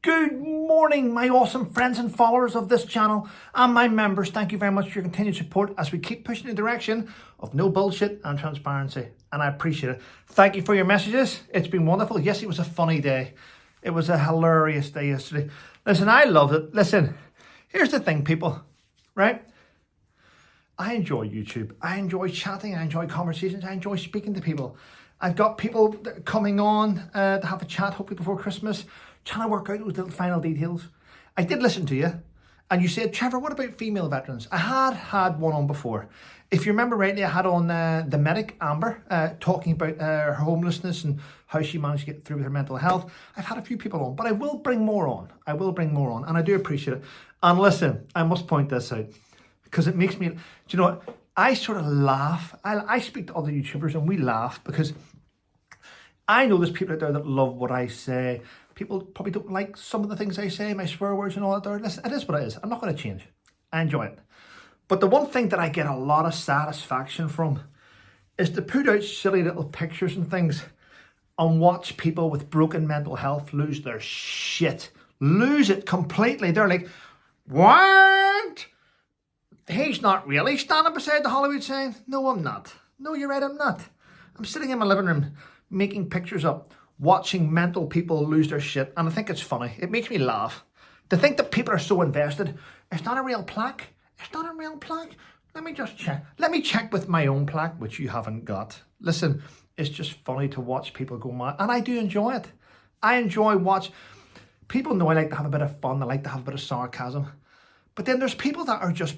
Good morning, my awesome friends and followers of this channel and my members. Thank you very much for your continued support as we keep pushing in the direction of no bullshit and transparency. And I appreciate it. Thank you for your messages. It's been wonderful. Yes, it was a funny day. It was a hilarious day yesterday. Listen, I loved it. Listen, here's the thing, people, right? I enjoy YouTube. I enjoy chatting. I enjoy conversations. I enjoy speaking to people. I've got people coming on to have a chat, hopefully before Christmas, trying to work out those little final details. I did listen to you, and you said, Trevor, what about female veterans? I had one on before. If you remember rightly, I had on the medic, Amber, talking about her homelessness and how she managed to get through with her mental health. I've had a few people on, but I will bring more on. And I do appreciate it. And listen, I must point this out, because it makes me, do you know what? I sort of laugh. I speak to other YouTubers and we laugh because I know there's people out there that love what I say. People probably don't like some of the things I say, my swear words and all that there. Listen, it is what it is. I'm not going to change. I enjoy it. But the one thing that I get a lot of satisfaction from is to put out silly little pictures and things and watch people with broken mental health lose their shit. Lose it completely. They're like, what? He's not really standing beside the Hollywood sign. No, I'm not. No, you're right, I'm not. I'm sitting in my living room making pictures up, watching mental people lose their shit, and I think it's funny. It makes me laugh. To think that people are so invested. It's not a real plaque. It's not a real plaque. Let me just check. Let me check with my own plaque, which you haven't got. Listen, it's just funny to watch people go mad, and I do enjoy it. I enjoy watch. People know I like to have a bit of fun. I like to have a bit of sarcasm. But then there's people that are just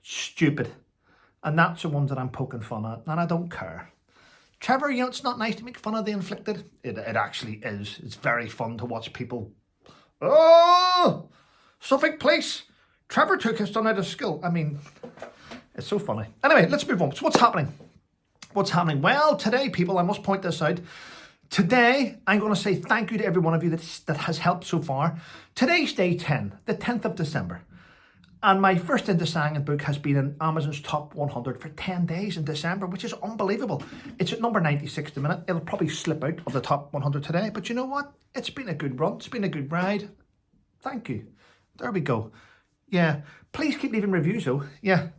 stupid, and that's the ones that I'm poking fun at, and I don't care. Trevor, you know, it's not nice to make fun of the inflicted. It actually is. It's very fun to watch people. Oh, Suffolk Police. Trevor took his son out of school. I mean, it's so funny. Anyway, let's move on. So what's happening? What's happening? Well, today, people, I must point this out. Today, I'm going to say thank you to every one of you that has helped so far. Today's day 10, the 10th of December. And my first Into Sangin book has been in Amazon's top 100 for 10 days in December, which is unbelievable. It's at number 96 at the minute. It'll probably slip out of the top 100 today. But you know what? It's been a good run. It's been a good ride. Thank you. There we go. Yeah. Please keep leaving reviews, though. Yeah.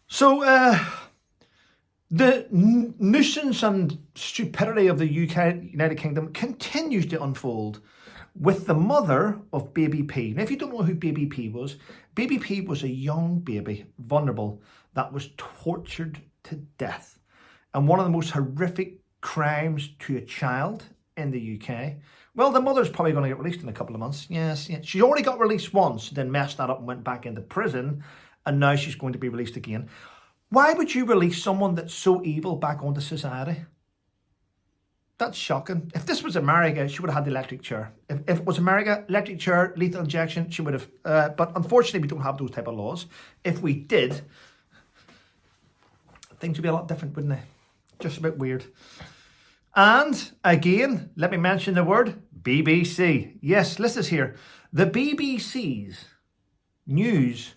So, the nuisance and stupidity of the United Kingdom continues to unfold with the mother of Baby P. Now, if you don't know who Baby P was a young baby, vulnerable, that was tortured to death. And one of the most horrific crimes to a child in the UK. Well, the mother's probably going to get released in a couple of months. Yes. She already got released once, then messed that up and went back into prison. And now she's going to be released again. Why would you release someone that's so evil back onto society? That's shocking. If this was America, she would have had the electric chair. If it was America, electric chair, lethal injection, she would have. But unfortunately, we don't have those type of laws. If we did, things would be a lot different, wouldn't they? Just a bit weird. And again, let me mention the word BBC. Yes, listen here. The BBC's news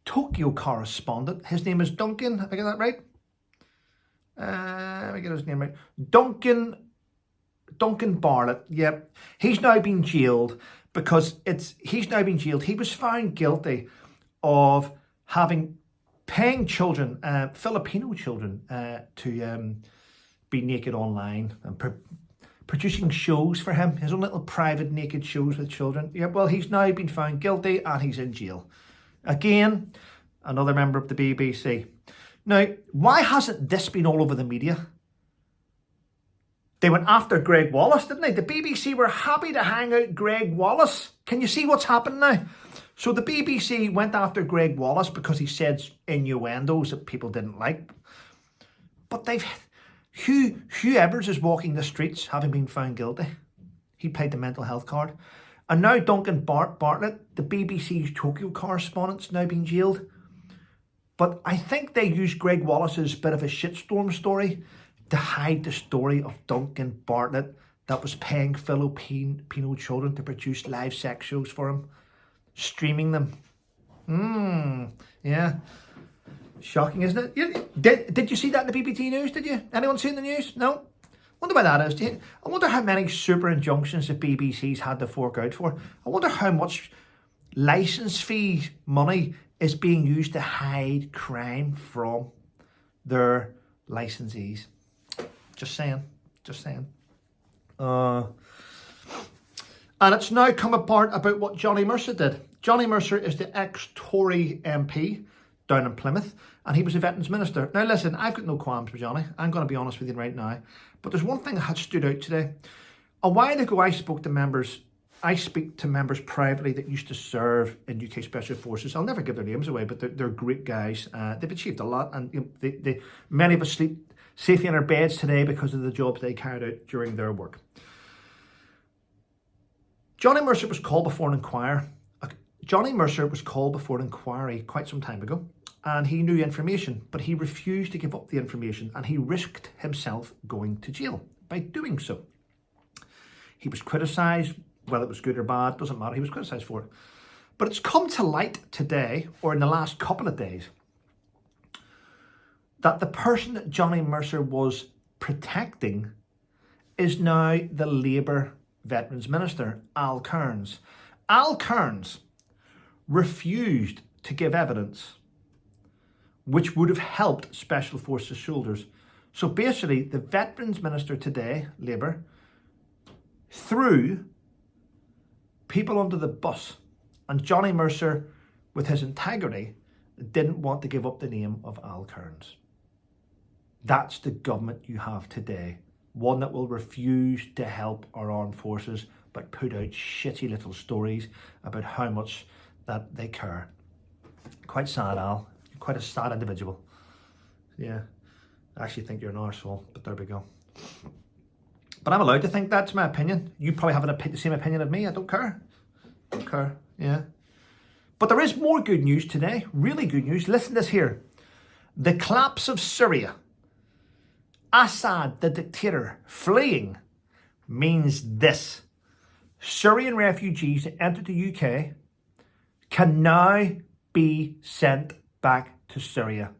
Tokyo correspondent, his name is Duncan. Have I got that right? Let me get his name right. Duncan Bartlett. Yep. He's now been jailed because he's now been jailed. He was found guilty of paying children, Filipino children, to be naked online and producing shows for him, his own little private naked shows with children. Yeah, well, he's now been found guilty and he's in jail. Again, another member of the BBC. Now, why hasn't this been all over the media? They went after Greg Wallace, didn't they? The BBC were happy to hang out Greg Wallace. Can you see what's happened now? So the BBC went after Greg Wallace because he said innuendos that people didn't like. But Hugh Evers is walking the streets having been found guilty. He played the mental health card. And now Duncan Bartlett, the BBC's Tokyo correspondent, now being jailed. But I think they used Greg Wallace's bit of a shitstorm story to hide the story of Duncan Bartlett that was paying Filipino children to produce live sex shows for him, streaming them. Yeah. Shocking, isn't it? Did you see that in the BBC news, did you? Anyone see it in the news? No? Wonder why that is. I wonder how many super injunctions the BBC's had to fork out for. I wonder how much licence fee money is being used to hide crime from their licensees. Just saying. Just saying. And it's now come apart about what Johnny Mercer did. Johnny Mercer is the ex-Tory MP down in Plymouth, and he was a Veterans Minister. Now listen, I've got no qualms with Johnny. I'm going to be honest with you right now. But there's one thing that had stood out today. A while ago, I speak to members privately that used to serve in UK Special Forces. I'll never give their names away, but they're great guys. They've achieved a lot, and many of us sleep safely in our beds today because of the jobs they carried out during their work. Johnny Mercer was called before an inquiry. Johnny Mercer was called before an inquiry quite some time ago, and he knew information, but he refused to give up the information, and he risked himself going to jail by doing so. He was criticised, whether it was good or bad, doesn't matter, he was criticised for it. But it's come to light today, or in the last couple of days, that the person that Johnny Mercer was protecting is now the Labour Veterans Minister, Al Kearns. Al Kearns refused to give evidence which would have helped Special Forces soldiers. So basically, the Veterans Minister today, Labour, threw people under the bus, and Johnny Mercer, with his integrity, didn't want to give up the name of Al Kearns. That's the government you have today. One that will refuse to help our armed forces, but put out shitty little stories about how much that they care. Quite sad, Al. You're quite a sad individual. Yeah, I actually think you're an arsehole, but there we go. But I'm allowed to think that's my opinion. You probably have the same opinion of me. I don't care. Don't care, yeah. But there is more good news today. Really good news. Listen to this here. The collapse of Syria. Assad, the dictator, fleeing, means this. Syrian refugees that entered the UK can now be sent back to Syria.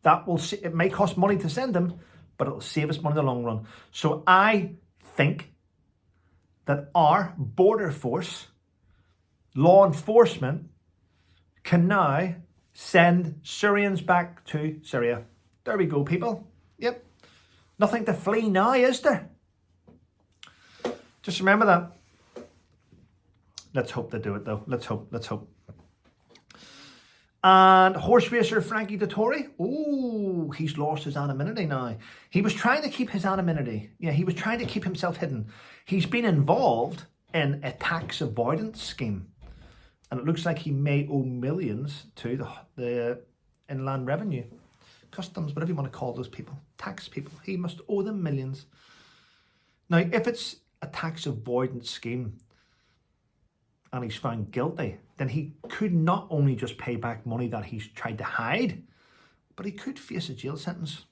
It may cost money to send them, but it'll save us money in the long run. So I think that our border force, law enforcement, can now send Syrians back to Syria. There we go, people. Yep. Nothing to flee now, is there? Just remember that. Let's hope they do it, though. Let's hope. Let's hope. And horse racer Frankie Dettori, oh, he's lost his anonymity now. He was trying to keep his anonymity. Yeah, he was trying to keep himself hidden. He's been involved in a tax avoidance scheme. And it looks like he may owe millions to the Inland Revenue, Customs, whatever you want to call those people, tax people. He must owe them millions. Now, if it's a tax avoidance scheme and he's found guilty, then he could not only just pay back money that he's tried to hide, but he could face a jail sentence.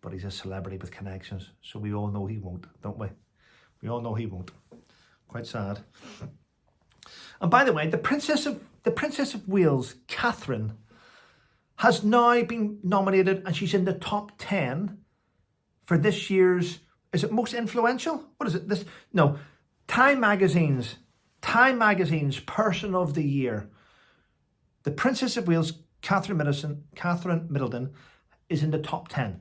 But he's a celebrity with connections, so we all know he won't, don't we? We all know he won't. Quite sad. And by the way, the Princess of Wales, Catherine, has now been nominated, and she's in the top 10 for this year's, is it most influential? What is it? Time Magazine's Person of the Year. The Princess of Wales, Catherine Middleton, is in the top 10.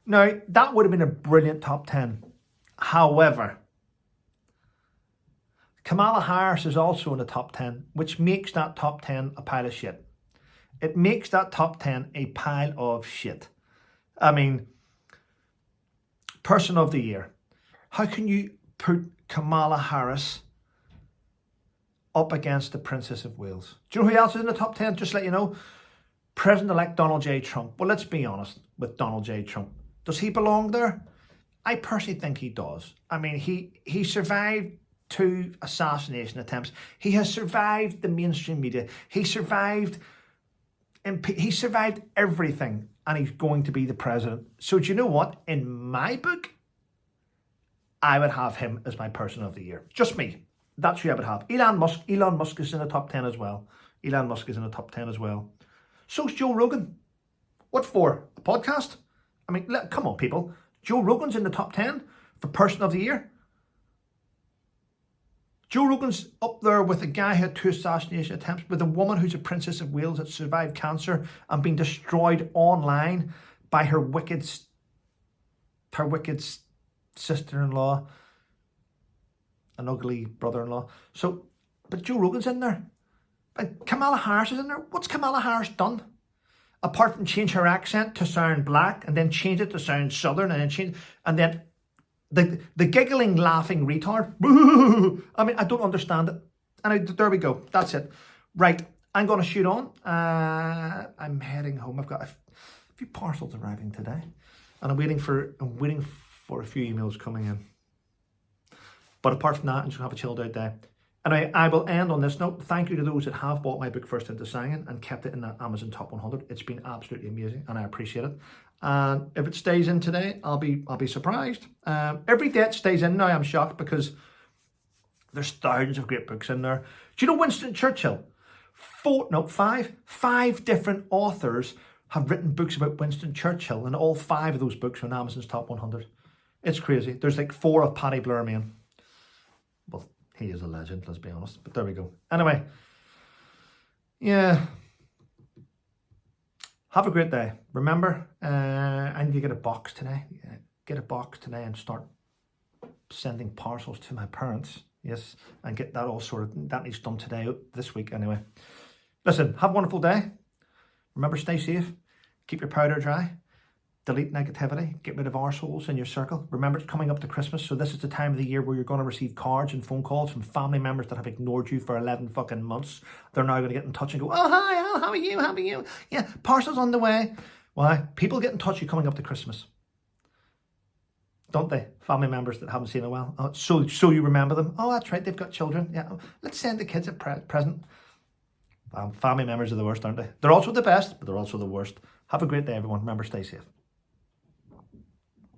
Now, that would have been a brilliant top 10. However, Kamala Harris is also in the top 10, which makes that top 10 a pile of shit. It makes that top 10 a pile of shit. I mean, Person of the Year. How can you put Kamala Harris up against the Princess of Wales? Do you know who else is in the top 10? Just to let you know, President-elect Donald J. Trump. Well, let's be honest with Donald J. Trump. Does he belong there? I personally think he does. I mean, he survived 2 assassination attempts. He has survived the mainstream media. He survived everything, and he's going to be the president. So do you know what? In my book, I would have him as my Person of the Year. Just me. That's who I would have. Elon Musk is in the top 10 as well. Elon Musk is in the top 10 as well. So's Joe Rogan. What for? A podcast? I mean, come on, people. Joe Rogan's in the top 10 for Person of the Year. Joe Rogan's up there with a guy who had 2 assassination attempts, with a woman who's a Princess of Wales that survived cancer and been destroyed online by her wicked sister-in-law, an ugly brother-in-law. So, but Joe Rogan's in there. And Kamala Harris is in there. What's Kamala Harris done? Apart from change her accent to sound black, and then change it to sound southern, and then the giggling, laughing retard. I mean, I don't understand it. And there we go. That's it. Right, I'm going to shoot on. I'm heading home. I've got a few parcels arriving today, and I'm waiting for a few emails coming in. But apart from that, I'm just going to have a chilled out day. Anyway, I will end on this note. Thank you to those that have bought my book First Into Singing and kept it in the Amazon Top 100. It's been absolutely amazing, and I appreciate it. And if it stays in today, I'll be surprised. Every day it stays in now, I'm shocked, because there's thousands of great books in there. Do you know Winston Churchill? Five different authors have written books about Winston Churchill, and all 5 of those books are in Amazon's Top 100. It's crazy. There's like 4 of Paddy Blairman. Well, he is a legend, let's be honest. But there we go. Anyway, yeah. Have a great day. Remember, I need to get a box today. Get a box today and start sending parcels to my parents. Yes, and get that all sorted. That needs done today, this week anyway. Listen, have a wonderful day. Remember, stay safe. Keep your powder dry. Delete negativity. Get rid of arseholes in your circle. Remember, it's coming up to Christmas, so this is the time of the year where you're going to receive cards and phone calls from family members that have ignored you for 11 fucking months. They're now going to get in touch and go, oh, hi, Al, how are you? How are you? Yeah, parcel's on the way. Why? People get in touch with you coming up to Christmas. Don't they? Family members that haven't seen in a while. Oh, so you remember them. Oh, that's right, they've got children. Yeah, let's send the kids a present. Family members are the worst, aren't they? They're also the best, but they're also the worst. Have a great day, everyone. Remember, stay safe.